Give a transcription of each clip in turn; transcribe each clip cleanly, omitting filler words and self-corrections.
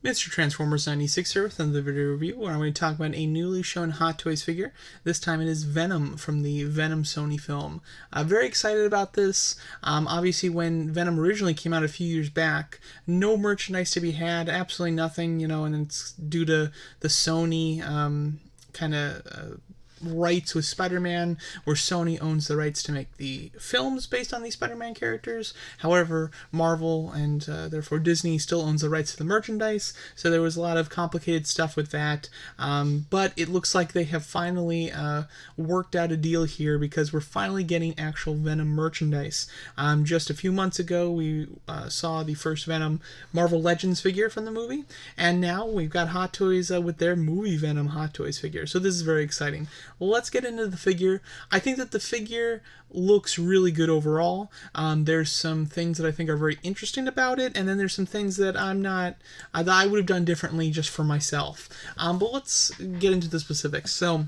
Mr. Transformers 96 here with another video review where I'm going to talk about a newly shown Hot Toys figure. This time it is Venom from the Venom Sony film. I'm very excited about this. Obviously when Venom originally came out a few years back, no merchandise to be had, absolutely nothing, and it's due to the Sony rights with Spider-Man, where Sony owns the rights to make the films based on these Spider-Man characters. However, Marvel and therefore Disney still owns the rights to the merchandise, so there was a lot of complicated stuff with that. But it looks like they have finally worked out a deal here, because we're finally getting actual Venom merchandise. Just a few months ago, we saw the first Venom Marvel Legends figure from the movie, and now we've got Hot Toys with their movie Venom Hot Toys figure, so this is very exciting. Well, let's get into the figure. I think that the figure looks really good overall. There's some things that I think are very interesting about it, and then there's some things that that I would have done differently just for myself. But let's get into the specifics. So,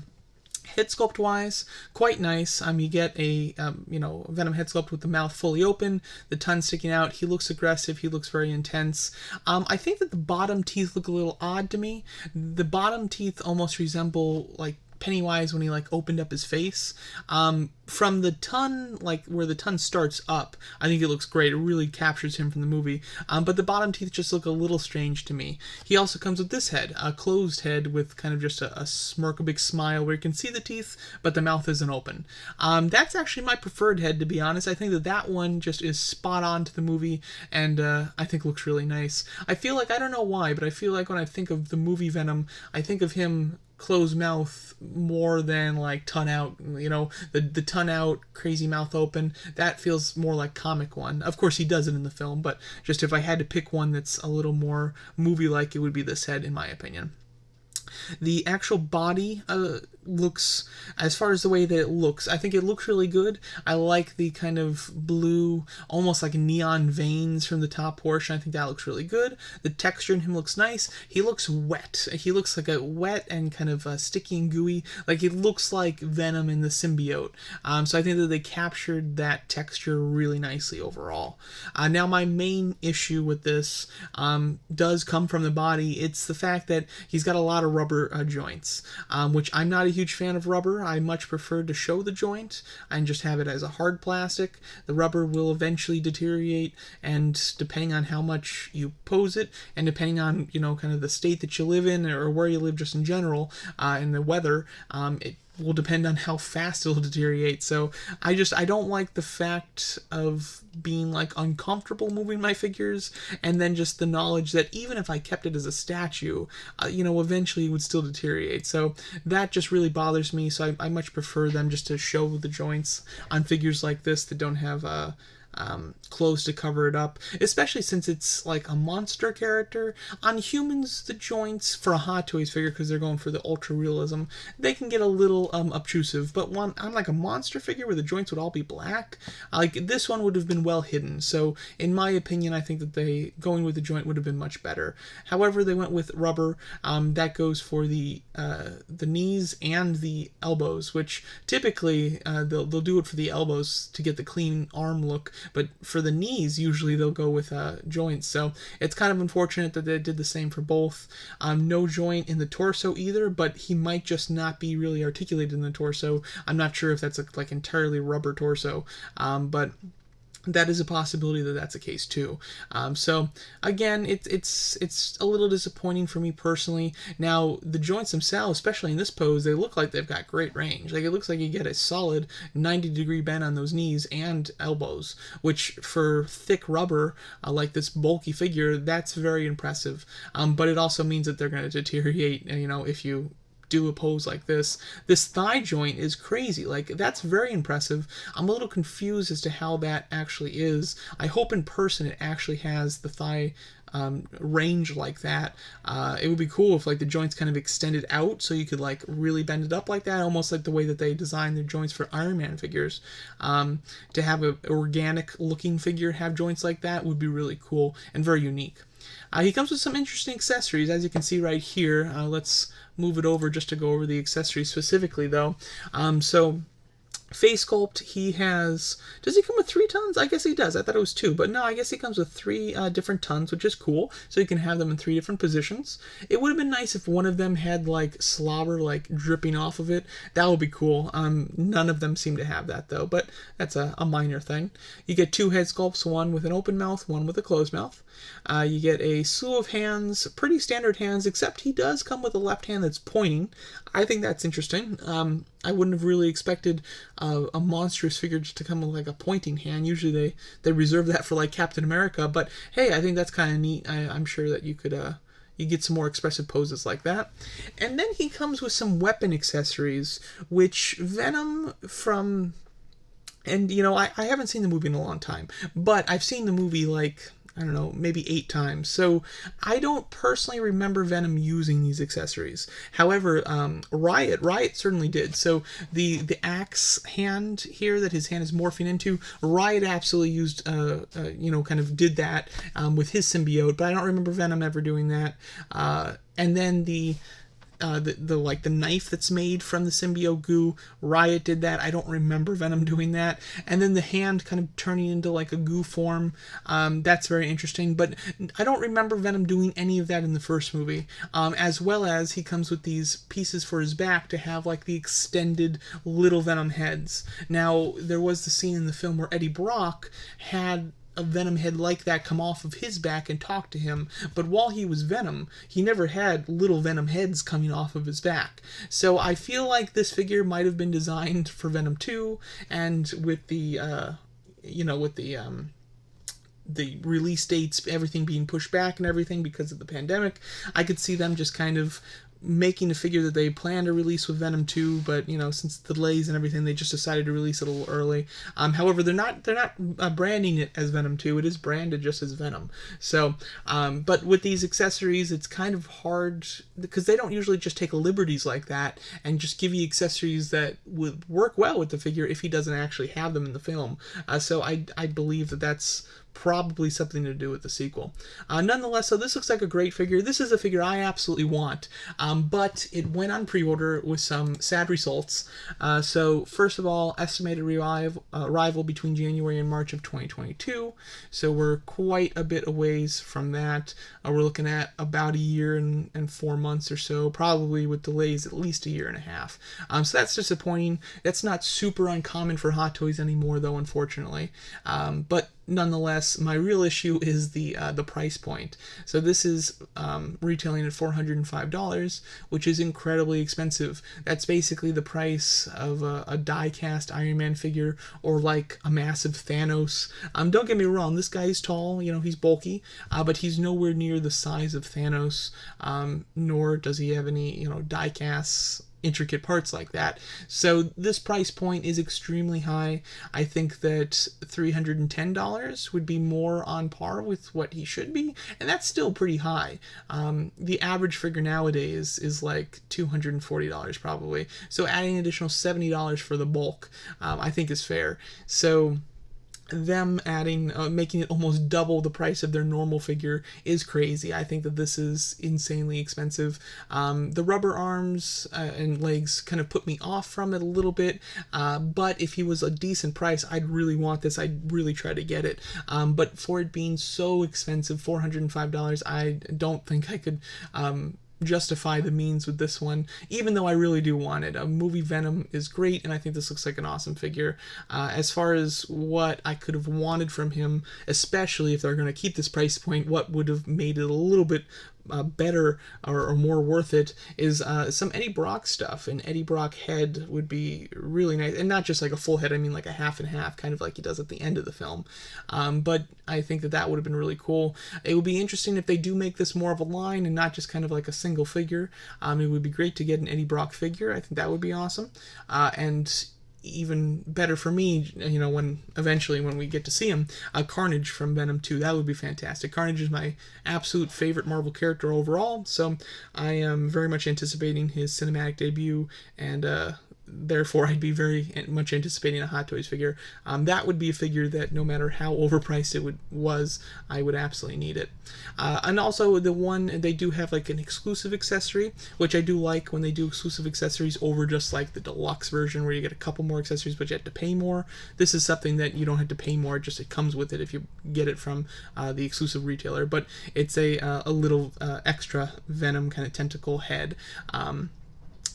head sculpt wise, quite nice. You get a Venom head sculpt with the mouth fully open, the tongue sticking out. He looks aggressive. He looks very intense. I think that the bottom teeth look a little odd to me. The bottom teeth almost resemble like Pennywise when he opened up his face. From the tongue, where the tongue starts up, I think it looks great. It really captures him from the movie. But the bottom teeth just look a little strange to me. He also comes with this head, a closed head with kind of just a smirk, a big smile where you can see the teeth, but the mouth isn't open. That's actually my preferred head, to be honest. I think that one just is spot on to the movie, and I think looks really nice. I feel like, I don't know why, but I feel like when I think of the movie Venom, I think of him closed mouth more than tongue out. The tongue out, crazy mouth open, that feels more like comic one. Of course he does it in the film, but just if I had to pick one that's a little more movie like, it would be this head, in my opinion. The actual body looks, as far as the way that it looks, I think it looks really good. I like the kind of blue, almost like neon veins from the top portion. I think that looks really good. The texture in him looks nice. He looks wet. He looks like a wet and kind of sticky and gooey. It looks like Venom in the symbiote. So I think that they captured that texture really nicely overall. Now my main issue with this does come from the body. It's the fact that he's got a lot of rubber joints, which I'm not a huge fan of rubber. I much prefer to show the joint and just have it as a hard plastic. The rubber will eventually deteriorate, and depending on how much you pose it, and depending on kind of the state that you live in, or where you live just in general, and the weather, it will depend on how fast it'll deteriorate. So I don't like the fact of being uncomfortable moving my figures, and then just the knowledge that even if I kept it as a statue, eventually it would still deteriorate. So that just really bothers me. So I much prefer them just to show the joints on figures like this that don't have clothes to cover it up, especially since it's like a monster character. On humans, the joints for a Hot Toys figure, because they're going for the ultra realism, they can get a little obtrusive. But on a monster figure where the joints would all be black, this one would have been well hidden. So in my opinion, I think that going with the joint would have been much better. However, they went with rubber. That goes for the knees and the elbows, which typically they'll do it for the elbows to get the clean arm look, but for the knees, usually they'll go with joints. So it's kind of unfortunate that they did the same for both. No joint in the torso either, but he might just not be really articulated in the torso. I'm not sure if that's like entirely rubber torso, but that is a possibility that that's the case too. So again, it's a little disappointing for me personally. Now the joints themselves, especially in this pose, they look like they've got great range. It looks like you get a solid 90-degree bend on those knees and elbows, which for thick rubber like this bulky figure, that's very impressive. But it also means that they're going to deteriorate. If you do a pose like this. This thigh joint is crazy. That's very impressive. I'm a little confused as to how that actually is. I hope in person it actually has the thigh range like that. It would be cool if the joints kind of extended out, so you could really bend it up like that, almost like the way that they design their joints for Iron Man figures. To have an organic looking figure have joints like that would be really cool and very unique. He comes with some interesting accessories, as you can see right here. Let's move it over just to go over the accessories specifically, though. So face sculpt, he has. Does he come with 3 tons? I guess he does. I thought it was 2, but no, I guess he comes with 3 different tons, which is cool. So you can have them in 3 different positions. It would have been nice if one of them had like slobber like dripping off of it. That would be cool. None of them seem to have that though, but that's a minor thing. You get 2 head sculpts, one with an open mouth, one with a closed mouth. You get a slew of hands, pretty standard hands, except he does come with a left hand that's pointing. I think that's interesting. I wouldn't have really expected a monstrous figure just to come with like a pointing hand. Usually they reserve that for like Captain America, but hey, I think that's kind of neat. I'm sure that you could you get some more expressive poses like that. And then he comes with some weapon accessories, which Venom from. And you know, I haven't seen the movie in a long time, but I've seen the movie like, I don't know, maybe 8 times. So I don't personally remember Venom using these accessories. However, Riot certainly did. So the axe hand here that his hand is morphing into, Riot absolutely used, kind of did that with his symbiote. But I don't remember Venom ever doing that. And then the knife that's made from the symbiote goo, Riot did that. I don't remember Venom doing that. And then the hand kind of turning into like a goo form, that's very interesting. But I don't remember Venom doing any of that in the first movie. As well as he comes with these pieces for his back to have like the extended little Venom heads. Now there was the scene in the film where Eddie Brock had a Venom head like that come off of his back and talk to him, but while he was Venom, he never had little Venom heads coming off of his back. So I feel like this figure might have been designed for Venom 2, and with the release dates, everything being pushed back and everything because of the pandemic, I could see them just kind of making a figure that they plan to release with Venom 2, but since the delays and everything, they just decided to release it a little early. However, they're not branding it as Venom 2. It is branded just as Venom. So, but with these accessories, it's kind of hard because they don't usually just take liberties like that and just give you accessories that would work well with the figure if he doesn't actually have them in the film. So I believe that that's probably something to do with the sequel. Nonetheless, so this looks like a great figure. This is a figure I absolutely want, but it went on pre-order with some sad results. So first of all, estimated arrival between January and March of 2022. So we're quite a bit a ways from that. We're looking at about a year and 4 months or so, probably with delays at least a year and a half. So that's disappointing. That's not super uncommon for Hot Toys anymore, though, unfortunately. But nonetheless, my real issue is the price point. So this is retailing at $405, which is incredibly expensive. That's basically the price of a die-cast Iron Man figure or like a massive Thanos. Don't get me wrong, this guy is tall, he's bulky, but he's nowhere near the size of Thanos, nor does he have any, die-casts, intricate parts like that. So this price point is extremely high. I think that $310 would be more on par with what he should be, and that's still pretty high. The average figure nowadays is like $240 probably. So adding an additional $70 for the bulk, I think is fair. So them making it almost double the price of their normal figure is crazy. I think that this is insanely expensive. The rubber arms and legs kind of put me off from it a little bit, but if he was a decent price, I'd really want this. I'd really try to get it. But for it being so expensive, $405, I don't think I could justify the means with this one, even though I really do want it. A movie Venom is great, and I think this looks like an awesome figure. As far as what I could have wanted from him, especially if they're going to keep this price point, what would have made it a little bit better or more worth it is some Eddie Brock stuff. An Eddie Brock head would be really nice, and not just like a full head, I mean like a half and half, kind of like he does at the end of the film. But I think that would have been really cool. It would be interesting if they do make this more of a line and not just kind of like a single figure. It would be great to get an Eddie Brock figure. I think that would be awesome. And even better for me, when we get to see him, Carnage from Venom 2, that would be fantastic. Carnage is my absolute favorite Marvel character overall, so I am very much anticipating his cinematic debut, and therefore I'd be very much anticipating a Hot Toys figure. That would be a figure that no matter how overpriced it was, I would absolutely need it. And also the one, they do have like an exclusive accessory, which I do like when they do exclusive accessories over just like the deluxe version where you get a couple more accessories but you have to pay more. This is something that you don't have to pay more, just it comes with it if you get it from the exclusive retailer. But it's a little extra Venom kind of tentacle head.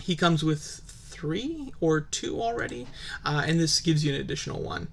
He comes with 3 or 2 already, and this gives you an additional one.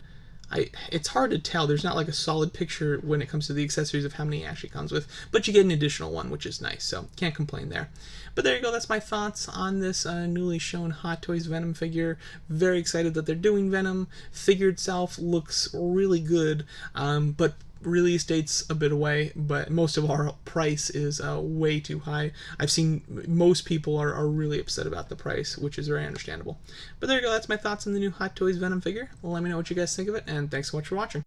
It's hard to tell. There's not like a solid picture when it comes to the accessories of how many he actually comes with, but you get an additional one, which is nice, so can't complain there. But there you go. That's my thoughts on this newly shown Hot Toys Venom figure. Very excited that they're doing Venom. Figure itself looks really good, but release date's a bit away, but most of our price is way too high. I've seen most people are really upset about the price, which is very understandable. But there you go, that's my thoughts on the new Hot Toys Venom figure. Let me know what you guys think of it, and thanks so much for watching.